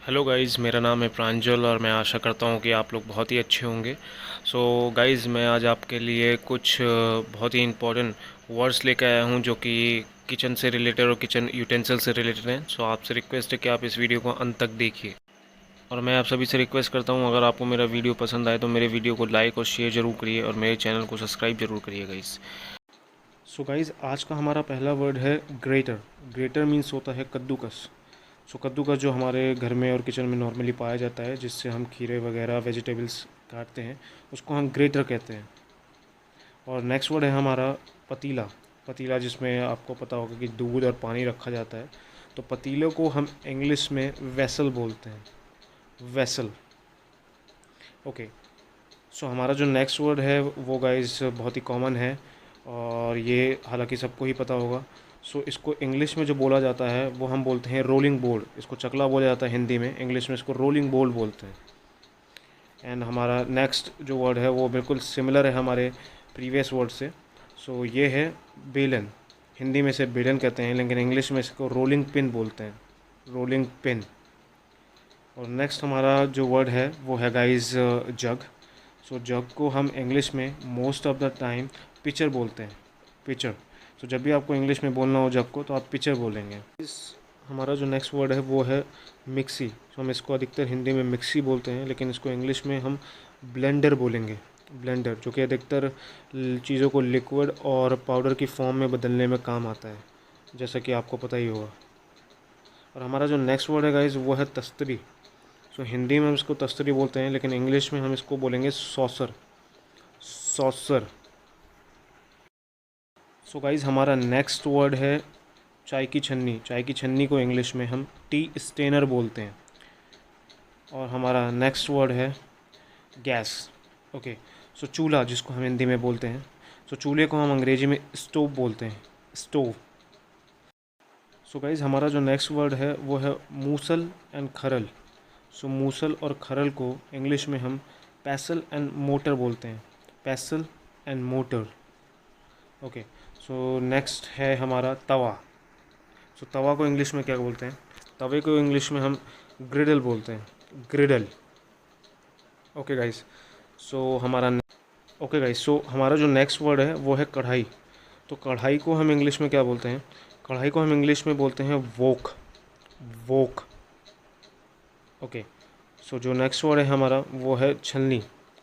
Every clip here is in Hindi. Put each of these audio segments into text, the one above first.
हेलो गाइज़, मेरा नाम है प्रांजल और मैं आशा करता हूँ कि आप लोग बहुत ही अच्छे होंगे। सो गाइज़, मैं आज आपके लिए कुछ बहुत ही इम्पोर्टेंट वर्ड्स लेकर आया हूँ जो कि किचन से रिलेटेड और किचन यूटेंसिल से रिलेटेड हैं। सो आपसे रिक्वेस्ट है कि आप इस वीडियो को अंत तक देखिए। और मैं आप सभी से रिक्वेस्ट करता हूँ, अगर आपको मेरा वीडियो पसंद आए तो मेरे वीडियो को लाइक और शेयर ज़रूर करिए और मेरे चैनल को सब्सक्राइब ज़रूर करिए गाइज़। सो गाइज़, आज का हमारा पहला वर्ड है ग्रेटर। ग्रेटर मीन्स होता है कद्दूकस। सो कद्दूकस जो हमारे घर में और किचन में नॉर्मली पाया जाता है, जिससे हम खीरे वगैरह वेजिटेबल्स काटते हैं, उसको हम ग्रेटर कहते हैं। और नेक्स्ट वर्ड है हमारा पतीला। पतीला जिसमें आपको पता होगा कि दूध और पानी रखा जाता है, तो पतीले को हम इंग्लिश में वेसल बोलते हैं। वेसल। ओके। सो हमारा जो नेक्स्ट वर्ड है वो गाइस बहुत ही कॉमन है और ये हालांकि सबको ही पता होगा। सो इसको इंग्लिश में जो बोला जाता है वो हम बोलते हैं रोलिंग बोर्ड। इसको चकला बोला जाता है हिंदी में, इंग्लिश में इसको रोलिंग बोर्ड बोलते हैं। एंड हमारा नेक्स्ट जो वर्ड है वो बिल्कुल सिमिलर है हमारे प्रीवियस वर्ड से। सो ये है बेलन। हिंदी में इसे बेलन कहते हैं, लेकिन इंग्लिश में इसको रोलिंग पिन बोलते हैं। Rolling pin. और नेक्स्ट हमारा जो वर्ड है वो है गाइस जग। सो जग को हम इंग्लिश में most of the time pitcher बोलते हैं। पिचर। तो जब भी आपको इंग्लिश में बोलना हो जग को, तो आप पिचर बोलेंगे। हमारा जो नेक्स्ट वर्ड है वो है मिक्सी। तो हम इसको अधिकतर हिंदी में मिक्सी बोलते हैं, लेकिन इसको इंग्लिश में हम ब्लेंडर बोलेंगे। ब्लेंडर, जो कि अधिकतर चीज़ों को लिक्विड और पाउडर की फॉर्म में बदलने में काम आता है, जैसा कि आपको पता ही होगा। और हमारा जो नेक्स्ट वर्ड है गाइस वो है तस्तरी। सो हिंदी में हम इसको तस्तरी बोलते हैं, लेकिन इंग्लिश में हम इसको बोलेंगे सॉसर। सॉसर। सो गाइस, हमारा नेक्स्ट वर्ड है चाय की छन्नी। चाय की छन्नी को इंग्लिश में हम टी स्टेनर बोलते हैं। और हमारा नेक्स्ट वर्ड है गैस। ओके। सो चूल्हा, जिसको हम हिंदी में बोलते हैं। सो चूल्हे को हम अंग्रेजी में स्टोव बोलते हैं। स्टोव। सो गाइस, हमारा जो नेक्स्ट वर्ड है वो है मूसल एंड खरल। सो मूसल और खरल को इंग्लिश में हम पैसल एंड मोटर बोलते हैं। पैसल and motor. Okay. So next है हमारा तवा। सो तवा को इंग्लिश में क्या बोलते हैं? तवे को इंग्लिश में हम ग्रिडल बोलते हैं। ग्रिडल। Okay guys. सो हमारा ओके गाइस, सो हमारा जो नेक्स्ट वर्ड है वो है कढ़ाई। तो कढ़ाई को हम इंग्लिश में क्या बोलते हैं? कढ़ाई को हम इंग्लिश में बोलते हैं वोक। वोक। ओके। सो जो नेक्स्ट वर्ड है हमारा वो है छलनी।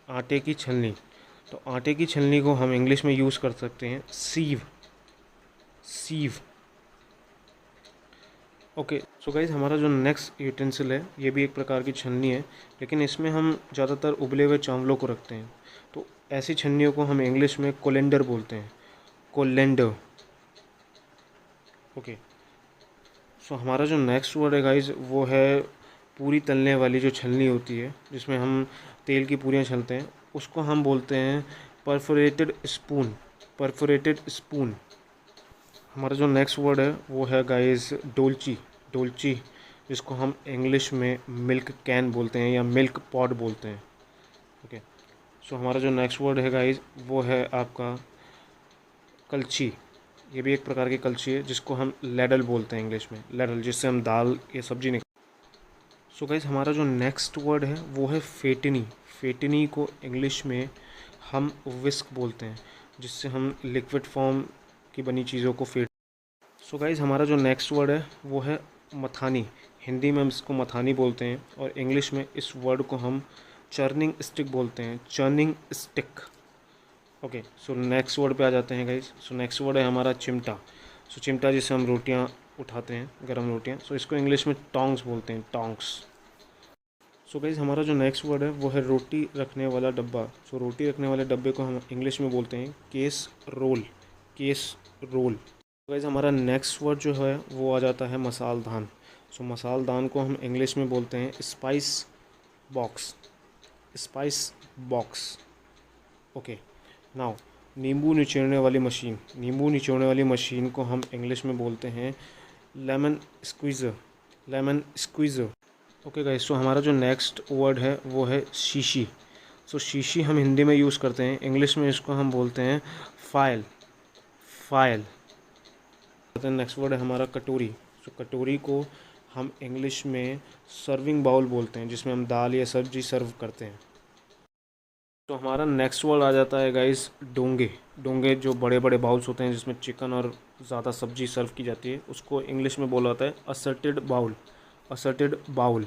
आटे की छलनी। तो आटे की छलनी को हम इंग्लिश में यूज़ कर सकते हैं सीव। सीव। ओके। सो गाइज, हमारा जो नेक्स्ट यूटेंसिल है ये भी एक प्रकार की छन्नी है, लेकिन इसमें हम ज़्यादातर उबले हुए चावलों को रखते हैं। तो ऐसी छन्नियों को हम इंग्लिश में कोलेंडर बोलते हैं। कोलेंडर। ओके। सो हमारा जो नेक्स्ट वर्ड है गाइज वो है पूरी तलने वाली जो छलनी होती है, जिसमें हम तेल की पूरियाँ छलते हैं, उसको हम बोलते हैं परफोरेटेड स्पून। Perforated spoon. हमारा जो नेक्स्ट वर्ड है वो है गाइस डोलची। डोलची, जिसको हम इंग्लिश में मिल्क कैन बोलते हैं या मिल्क पॉट बोलते हैं। ओके। सो हमारा जो नेक्स्ट वर्ड है गाइस वो है आपका कलछी। ये भी एक प्रकार की कलछी है, जिसको हम लैडल बोलते हैं इंग्लिश में। लैडल, जिससे हम दाल या सब्जी निकाल। सो गाइस, हमारा जो नेक्स्ट वर्ड है वो है फेटनी। फेटनी को इंग्लिश में हम विस्क बोलते हैं, जिससे हम लिक्विड फॉर्म की बनी चीज़ों को फेट। सो गाइज, हमारा जो नेक्स्ट वर्ड है वो है मथानी। हिंदी में हम इसको मथानी बोलते हैं और इंग्लिश में इस वर्ड को हम चर्निंग स्टिक बोलते हैं। Churning stick. Okay. So next word पे आ जाते हैं गाइज। सो नेक्स्ट वर्ड है हमारा चिमटा। सो चिमटा, जिससे हम रोटियां उठाते हैं, गरम रोटियां। सो इसको इंग्लिश में टोंग्स बोलते हैं। टोंग्स। सो गाइज, हमारा जो नेक्स्ट वर्ड है वो है रोटी रखने वाला डब्बा। सो रोटी रखने वाले डब्बे को हम इंग्लिश में बोलते हैं casserole. Casserole. Guys, हमारा नेक्स्ट वर्ड जो है वो आ जाता है मसालदान। सो मसालदान को हम इंग्लिश में बोलते हैं spice box. Spice box. Okay. Now, नींबू निचोड़ने वाली मशीन। नींबू निचोड़ने वाली मशीन को हम इंग्लिश में बोलते हैं lemon squeezer. Lemon squeezer. Okay guys, so हमारा जो नेक्स्ट वर्ड है वो है शीशी। सो शीशी हम हिंदी में यूज़ करते हैं, इंग्लिश में इसको हम बोलते हैं फाइल। फाइल। नेक्स्ट वर्ड है हमारा कटोरी। सो कटोरी को हम इंग्लिश में सर्विंग बाउल बोलते हैं, जिसमें हम दाल या सब्जी सर्व करते हैं। तो हमारा नेक्स्ट वर्ड आ जाता है गाइस डोंगे। डोंगे जो बड़े बड़े बाउल्स होते हैं जिसमें चिकन और ज़्यादा सब्जी सर्व की जाती है, उसको इंग्लिश में बोला जाता है असर्टेड बाउल। Asserted bowl.